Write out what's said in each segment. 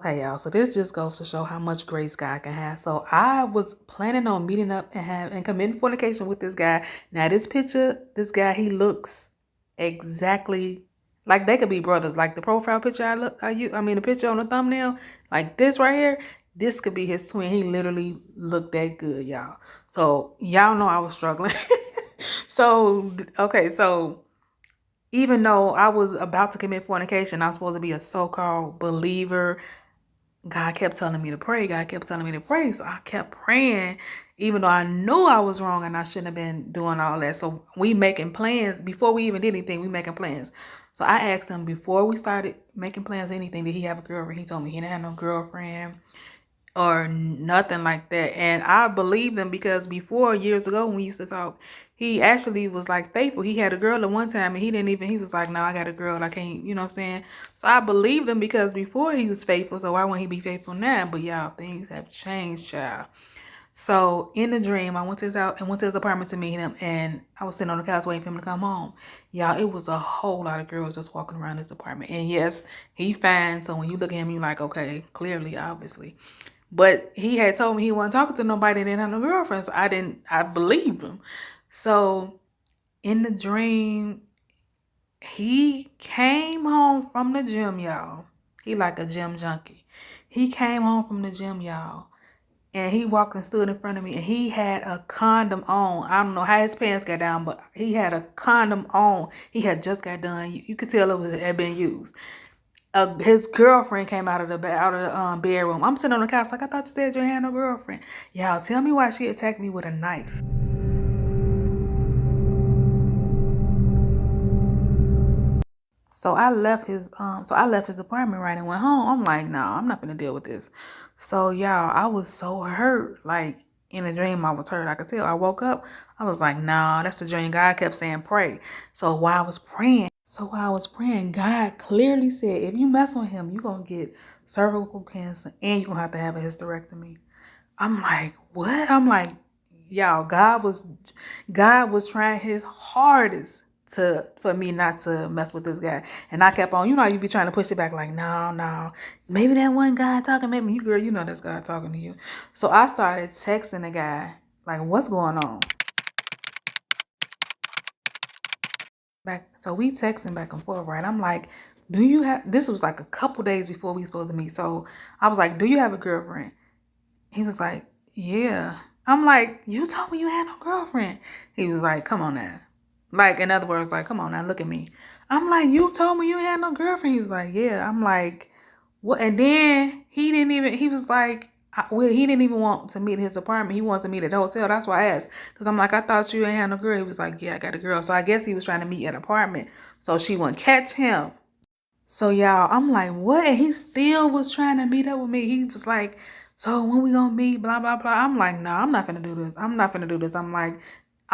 Okay, y'all, so this just goes to show how much grace God can have. So I was planning on meeting up and committing fornication with this guy. Now this picture, this guy, he looks exactly like they could be brothers. Like the profile picture I mean the picture on the thumbnail, like this right here, this could be his twin. He literally looked that good, y'all. So y'all know I was struggling. So okay, so even though I was about to commit fornication, I was supposed to be a so-called believer. God kept telling me to pray. God kept telling me to pray. So I kept praying, even though I knew I was wrong and I shouldn't have been doing all that. So we making plans. Before we even did anything, we making plans. So I asked him before we started making plans, anything, did he have a girlfriend? He told me he didn't have no girlfriend or nothing like that. And I believed him because before, years ago, when we used to talk, he actually was like faithful. He had a girl at one time and he was like, no, I got a girl. I can't, you know what I'm saying? So I believed him because before he was faithful. So why wouldn't he be faithful now? But y'all, things have changed, child. So in the dream, I went to his house and went to his apartment to meet him, and I was sitting on the couch waiting for him to come home. Y'all, it was a whole lot of girls just walking around his apartment. And yes, he fine. So when you look at him, you're like, okay, clearly, obviously. But he had told me he wasn't talking to nobody and didn't have no girlfriend. So I believed him. So in the dream, he came home from the gym, y'all. He like a gym junkie. He came home from the gym, y'all. And he walked and stood in front of me and he had a condom on. I don't know how his pants got down, but he had a condom on. He had just got done. You could tell it had been used. His girlfriend came out of the bedroom. I'm sitting on the couch like, I thought you said you had no girlfriend. Y'all, tell me why she attacked me with a knife. So I left his apartment right and went home. I'm like, no, I'm not gonna deal with this. So y'all, I was so hurt. Like in a dream, I was hurt. I could tell. I woke up. I was like, nah, that's the dream. God kept saying pray. So while I was praying, God clearly said, if you mess with him, you're gonna get cervical cancer and you're gonna have to have a hysterectomy. I'm like, what? I'm like, y'all, God was trying his hardest for me not to mess with this guy. And I kept on, you be trying to push it back like, no. Maybe that one guy talking, maybe you girl, that's God talking to you. So I started texting the guy, like, what's going on? So we texting back and forth, right? I'm like, this was like a couple days before we supposed to meet. So I was like, do you have a girlfriend? He was like, yeah. I'm like, you told me you had no girlfriend. He was like, come on now. Like, in other words, like, come on now, look at me. I'm like, you told me you had no girlfriend. He was like, yeah. I'm like, what? And then he was like, well, he didn't even want to meet at his apartment. He wanted to meet at the hotel. That's why I asked. Because I'm like, I thought you ain't had no girl. He was like, yeah, I got a girl. So I guess he was trying to meet at an apartment so she wouldn't catch him. So y'all, I'm like, what? And he still was trying to meet up with me. He was like, so when we gonna meet? Blah, blah, blah. I'm like, no, I'm not finna do this. I'm not finna do this. I'm like,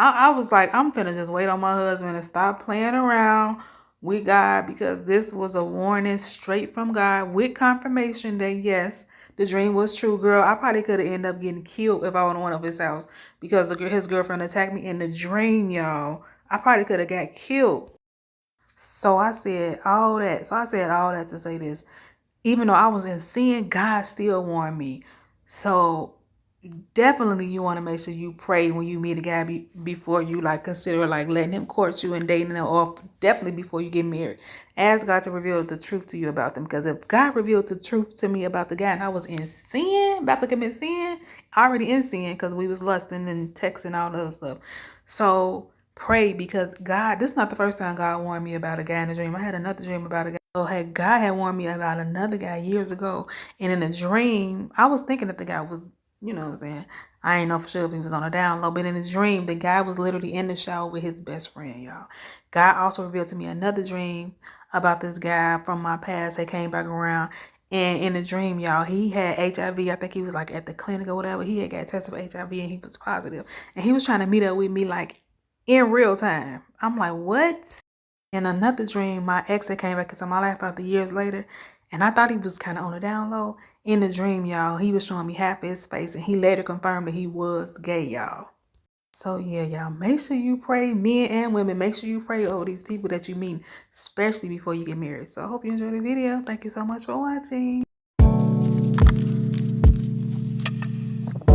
I was like, I'm finna just wait on my husband and stop playing around with God because this was a warning straight from God with confirmation that yes, the dream was true. Girl, I probably could have ended up getting killed if I would have went up his house because his girlfriend attacked me in the dream, y'all. I probably could have got killed. So I said all that. So I said all that to say this. Even though I was in sin, God still warned me. So definitely you want to make sure you pray when you meet a guy before you like consider like letting him court you and dating him, or definitely before you get married. Ask God to reveal the truth to you about them. Because if God revealed the truth to me about the guy and I was in sin, about to commit sin, already in sin because we was lusting and texting all the other stuff. So pray, because this is not the first time God warned me about a guy in a dream. I had another dream about a guy. So God had warned me about another guy years ago. And in a dream, I was thinking that the guy was, you know what I'm saying? I ain't know for sure if he was on a down low, but in a dream, the guy was literally in the shower with his best friend, y'all. God also revealed to me another dream about this guy from my past that came back around. And in the dream, y'all, he had HIV. I think he was like at the clinic or whatever. He had got tested for HIV and he was positive. And he was trying to meet up with me like in real time. I'm like, what? In another dream, my ex had came back into my life after years later, and I thought he was kind of on the down low. In the dream, y'all, he was showing me half his face, and he later confirmed that he was gay, y'all. So yeah, y'all, make sure you pray, men and women, make sure you pray over these people that you meet, especially before you get married. So I hope you enjoyed the video. Thank you so much for watching.